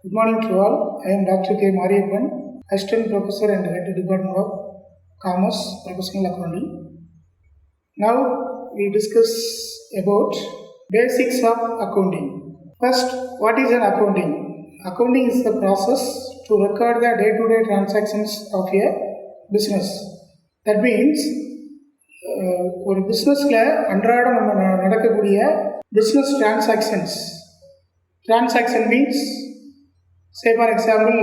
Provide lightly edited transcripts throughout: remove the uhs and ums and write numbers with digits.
Good morning to all. I am Dr.K.MARIAPPAN, Assistant Professor and Head Department of Commerce, Professional Accounting. Now we discuss about basics of accounting. First, what is an accounting? Accounting is the process to record the day-to-day transactions of a business. That means ஒரு பிஸ்னஸில் அன்றாடம் நம்ம நடக்கக்கூடிய business transaction means say for example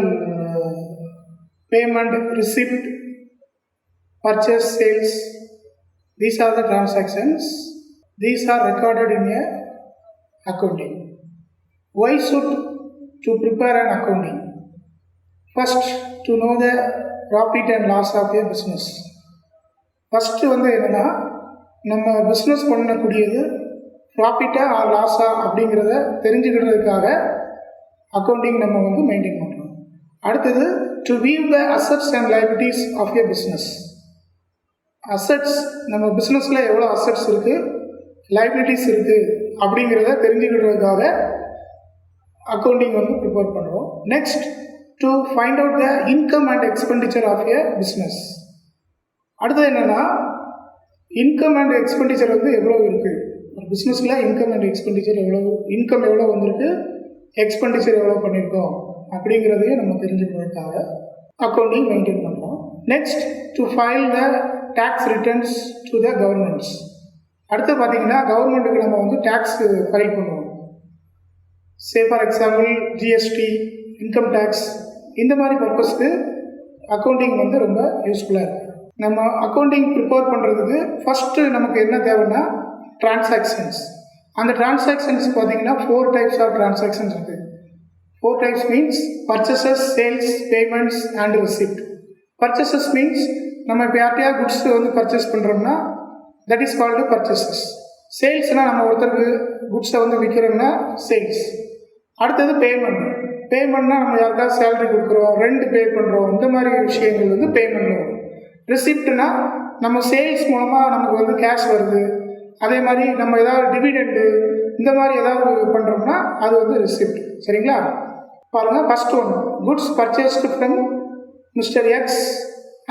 payment, receipt, purchase, sales. These are the transactions. These are recorded in a accounting. Why should to prepare an accounting? First, to know the profit and loss of a business. First வந்து என்னன்னா, நம்ம business பண்ணக்கூடியது ப்ராஃபிட்டா R லாஸா அப்படிங்கிறத தெரிஞ்சுக்கிறதுக்காக accounting நம்ம வந்து maintain பண்ணுறோம். அடுத்தது to view the assets and liabilities of a business. Assets நம்ம பிஸ்னஸில் எவ்வளோ அசட்ஸ் இருக்குது, லைபிலிட்டிஸ் இருக்குது அப்படிங்கிறத தெரிஞ்சுக்கிறதுக்காக அக்கௌண்டிங் வந்து ப்ரிப்பேர் பண்ணுறோம். Next, to find out the income and expenditure of a business. அடுத்தது என்னென்னா, இன்கம் அண்ட் எக்ஸ்பெண்டிச்சர் வந்து எவ்வளோ இருக்குது, ஒரு பிஸ்னஸில் இன்கம் அண்ட் எக்ஸ்பெண்டிச்சர் இன்கம் எவ்வளோ வந்திருக்கு, எக்ஸ்பெண்டிச்சர் எவ்வளோ பண்ணியிருக்கோம் அப்படிங்கிறதையும் நம்ம தெரிஞ்சுக்கிறதுக்காக அக்கௌண்டிங் மெயின்டைன் பண்ணுறோம். Next, to file the tax returns to the governments. அடுத்து பார்த்திங்கன்னா கவர்மெண்ட்டுக்கு நம்ம வந்து டேக்ஸ் ஃபைல் பண்ணுவோம். Say for example GST, income tax, இந்த மாதிரி பர்பஸ்க்கு அக்கௌண்டிங் வந்து ரொம்ப யூஸ்ஃபுல்லாக இருக்குது. நம்ம அக்கௌண்டிங் ப்ரிப்பேர் பண்ணுறதுக்கு ஃபஸ்ட்டு நமக்கு என்ன தேவைன்னா டிரான்சாக்ஷன்ஸ். அந்த டிரான்சாக்ஷன்ஸ் பார்த்தீங்கன்னா 4 டைப்ஸ் ஆஃப் டிரான்சாக்ஷன்ஸ் இருக்குது. 4 types means purchases, sales, payments and receipt. Purchases means நம்ம இப்போ யார்ட்டையா குட்ஸ் வந்து பர்ச்சேஸ் பண்ணுறோம்னா தட் இஸ் கால்டு பர்ச்சேசஸ். சேல்ஸ்னால் நம்ம ஒருத்தருக்கு குட்ஸை வந்து விற்கிறோம்னா சேல்ஸ். அடுத்தது பேமெண்ட்னா நம்ம யாருக்கா சேலரி கொடுக்குறோம், ரெண்ட் பே பண்ணுறோம், இந்த மாதிரி விஷயங்கள் வந்து பேமெண்ட் வரும். ரிசிப்ட்னா நம்ம சேல்ஸ் மூலமாக நமக்கு வந்து கேஷ் வருது, அதே மாதிரி நம்ம ஏதாவது டிவிடெண்டு இந்த மாதிரி ஏதாவது பண்ணுறோம்னா அது வந்து ரிசிப்ட். சரிங்களா? பாருங்கள், first one, goods purchased from mister X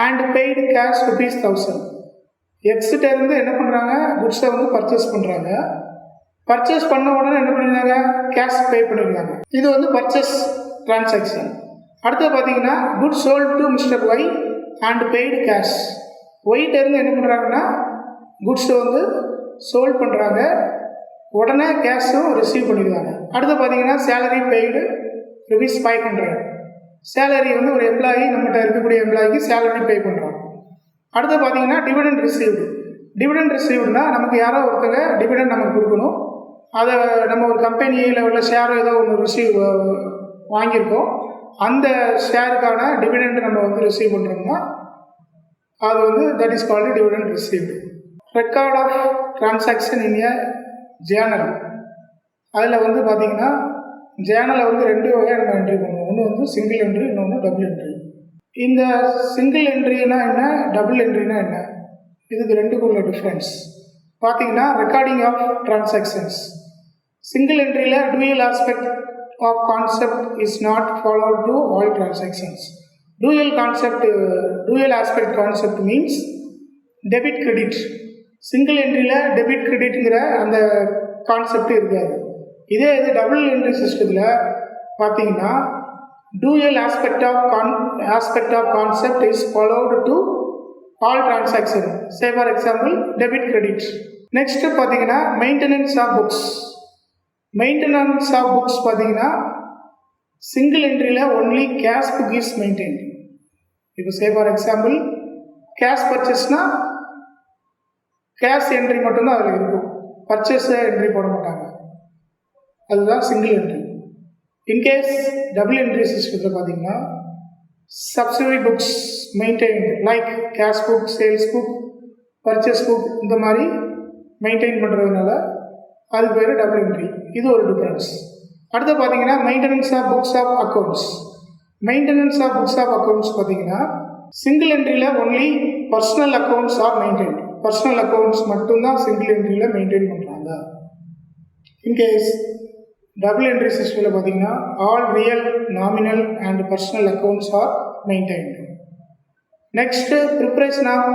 and paid cash ₹1000. எக்ஸ்கிட்ட இருந்து என்ன பண்ணுறாங்க, குட்ஸை வந்து பர்ச்சேஸ் பண்ணுறாங்க. பர்ச்சேஸ் பண்ண உடனே என்ன பண்ணிடுறாங்க, கேஷ் பே பண்ணிடுறாங்க. இது வந்து பர்ச்சேஸ் டிரான்சாக்ஷன். அடுத்து பார்த்தீங்கன்னா goods sold to mister Y and paid cash. ஒய்கிட்ட இருந்து என்ன பண்ணுறாங்கன்னா குட்ஸை வந்து சோல்ட் பண்ணுறாங்க, உடனே கேஷும் ரிசீவ் பண்ணிடுவாங்க. அடுத்து பார்த்தீங்கன்னா சேலரி பெய்டு ₹500. சேலரி வந்து ஒரு எம்ப்ளாயி, நம்மகிட்ட இருக்கக்கூடிய எம்ப்ளாயிக்கு சேலரி பே பண்ணுறோம். அடுத்து பார்த்தீங்கன்னா டிவிடெண்ட் ரிசீவ்டுனா நமக்கு யாரோ ஒருத்தங்க டிவிடெண்ட் நமக்கு கொடுக்கணும். அதை நம்ம ஒரு கம்பெனியில் உள்ள ஷேர் ஏதோ ஒன்று வாங்கியிருக்கோம், அந்த ஷேருக்கான டிவிடெண்ட் நம்ம வந்து ரிசீவ் பண்ணுறோம்னா அது வந்து that is called dividend received. Record of transaction in a journal. அதில் வந்து பார்த்திங்கன்னா ஜேர்னலை வந்து 2 வகையாக நம்ம என்ட்ரி பண்ணுவோம். ஒன்று வந்து சிங்கிள் என்ட்ரி, இன்னொன்று டபுள் என்ட்ரி. இந்த சிங்கிள் என்ட்ரினா என்ன, டபுள் என்ட்ரினா என்ன, இதுக்கு ரெண்டுக்குள்ள டிஃப்ரென்ஸ் பார்த்திங்கன்னா ரெக்கார்டிங் ஆஃப் டிரான்சாக்ஷன்ஸ். சிங்கிள் என்ட்ரியில் dual aspect of concept is not followed to all transactions. Dual aspect concept means debit credit. Single என்ட்ரியில் டெபிட் கிரெடிட்டுங்கிற அந்த கான்செப்ட் இருக்காது. இதே இது டபுள் என்ட்ரி சிஸ்டத்தில் பார்த்தீங்கன்னா dual aspect of concept is followed to all transaction. Say for example debit credit. Next பார்த்தீங்கன்னா maintenance of books பார்த்தீங்கன்னா சிங்கிள் என்ட்ரியில் only cash book is maintain. இப்போ சே ஃபார் எக்ஸாம்பிள் கேஷ் பர்ச்சேஸ்னால் கேஷ் என்ட்ரி மட்டும்தான் அதில் இருக்கும், பர்ச்சேஸ் என்ட்ரி போட மாட்டாங்க. அதுதான் single entry. In case double entry சிஸ்டத்தில் பார்த்தீங்கன்னா subsidiary books maintain like cash book, sales book, purchase book, இந்த மாதிரி மெயின்டைன் பண்ணுறதுனால அது பேர் டபுள் என்ட்ரி. இது ஒரு டிஃப்ரென்ஸ். அடுத்து பார்த்தீங்கன்னா maintenance of books of accounts. பார்த்தீங்கன்னா சிங்கிள் என்ட்ரியில் only personal accounts are maintain. மட்டும்தான் சிங்கிள் என்ட்ரியில் மெயின்டைன் பண்ணுறாங்க. இன்கேஸ் டபுள் என்ட்ரி சிஸ்டமில் பார்த்தீங்கன்னா all real nominal and personal accounts are maintained. Next preparation of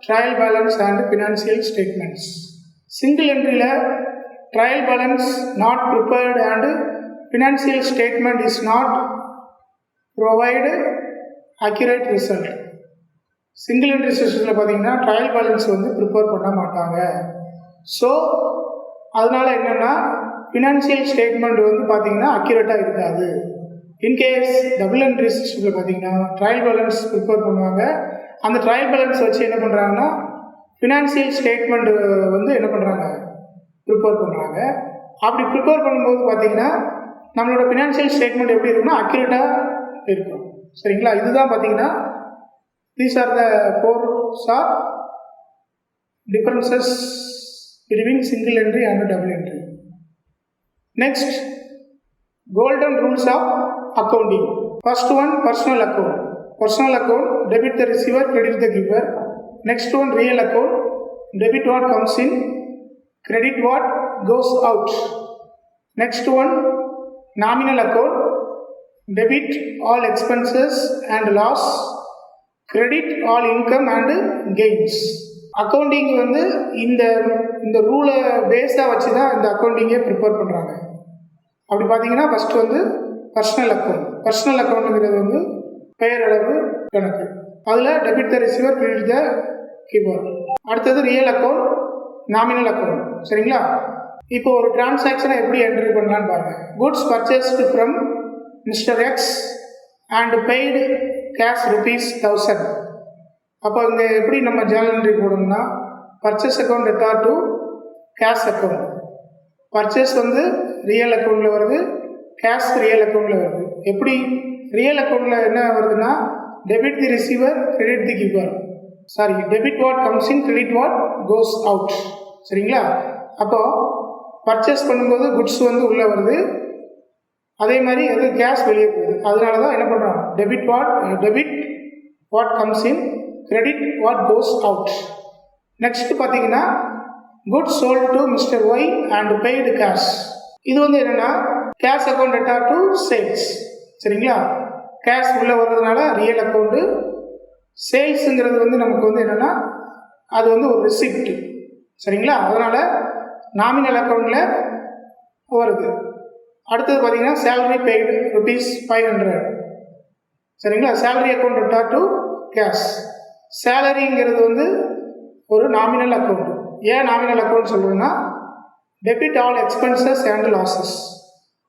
trial balance and financial statements. Single என்ட்ரியில் trial balance not prepared and financial statement is not provide accurate result. Single entry சிஸ்டத்தில் பார்த்தீங்கன்னா trial balance வந்து prepare பண்ண மாட்டாங்க. So அதனால் என்னென்னா financial statement வந்து பார்த்தீங்கன்னா அக்யூரேட்டாக இருக்காது. இன்கேஸ் டபுள் என்ட்ரி சிஸ்டத்தில் பார்த்தீங்கன்னா ட்ரையல் பேலன்ஸ் ப்ரிப்பேர் பண்ணுவாங்க. அந்த ட்ரையல் பேலன்ஸ் வச்சு என்ன பண்ணுறாங்கன்னா ஃபினான்சியல் ஸ்டேட்மெண்ட் வந்து என்ன பண்ணுறாங்க ப்ரிப்பேர் பண்ணுறாங்க. அப்படி ப்ரிப்பேர் பண்ணும்போது பார்த்தீங்கன்னா நம்மளோட ஃபினான்சியல் ஸ்டேட்மெண்ட் எப்படி இருக்குன்னா அக்யூரேட்டாக இருக்கும். சரிங்களா? இதுதான் பார்த்தீங்கன்னா these are the four differences between single entry and double entry. Next, golden rules of accounting. First one, personal account. Personal account, debit the receiver, credit the giver. Next one, real account, debit what comes in, credit what goes out. Next one, nominal account, debit all expenses and loss, credit all income and gains. Accounting வந்து இந்த ரூலை பேஸாக வச்சு தான் இந்த அக்கௌண்டிங்கை prepare பண்ணுறாங்க. அப்படி பார்த்தீங்கன்னா ஃபஸ்ட்டு வந்து பர்சனல் அக்கௌண்ட். பர்சனல் அக்கௌண்ட்டுங்கிறது வந்து பெயரளவு கணக்கு. அதில் debit the receiver, credit the giver. அடுத்தது ரியல் அக்கௌண்ட், நாமினல் அக்கௌண்ட். சரிங்களா? இப்போ ஒரு டிரான்சாக்ஷனை எப்படி என்ட்ரி பண்ணலான்னு பாருங்கள். Goods purchased from mister X and paid cash ₹1000. அப்போ இங்கே எப்படி நம்ம ஜேர்னல் என்ட்ரி போடணும்னா purchase account record to cash account. Purchase வந்து ரியல் அக்கௌண்ட்டில் வருது, கேஷ் ரியல் அக்கௌண்ட்டில் வருது. எப்படி ரியல் அக்கௌண்ட்டில் என்ன வருதுன்னா debit the receiver, credit the giver. Sorry, debit what comes in, credit what goes out. சரிங்களா? அப்போது பர்ச்சேஸ் பண்ணும்போது குட்ஸ் வந்து உள்ளே வருது, அதே மாதிரி அது கேஷ் வெளியே போகுது. அதனால தான் என்ன பண்ணுறோம், debit what comes in, credit what goes out. Next பார்த்தீங்கன்னா goods sold to mister Y and paid cash. இது வந்து என்னென்னா cash account record to sales. சரிங்களா? கேஷ் உள்ளே வர்றதுனால ரியல் அக்கௌண்ட்டு. சேல்ஸுங்கிறது வந்து நமக்கு வந்து என்னென்னா அது வந்து ஒரு ரிசிப்ட். சரிங்களா? அதனால் நாமினல் அக்கௌண்ட்டில் வருது. அடுத்தது பார்த்தீங்கன்னா சேலரி பெய்டு ₹500. சரிங்களா? Salary account record to cash. சேலரிங்கிறது வந்து ஒரு நாமினல் அக்கௌண்ட். ஏன் நாமினல் அக்கௌண்ட் சொல்கிறோன்னா debit all expenses and losses.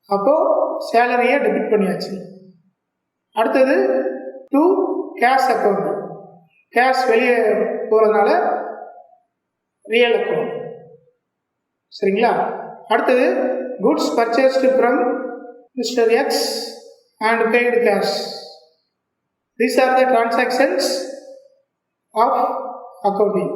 அப்போது சேலரியை டெபிட் பண்ணியாச்சு. அடுத்தது டு கேஷ் அக்கௌண்ட். கேஷ் வெளியே போகிறதுனால ரியல் அக்கௌண்ட். சரிங்களா? அடுத்தது goods purchased from mister X and paid cash. These are the transactions of accounting.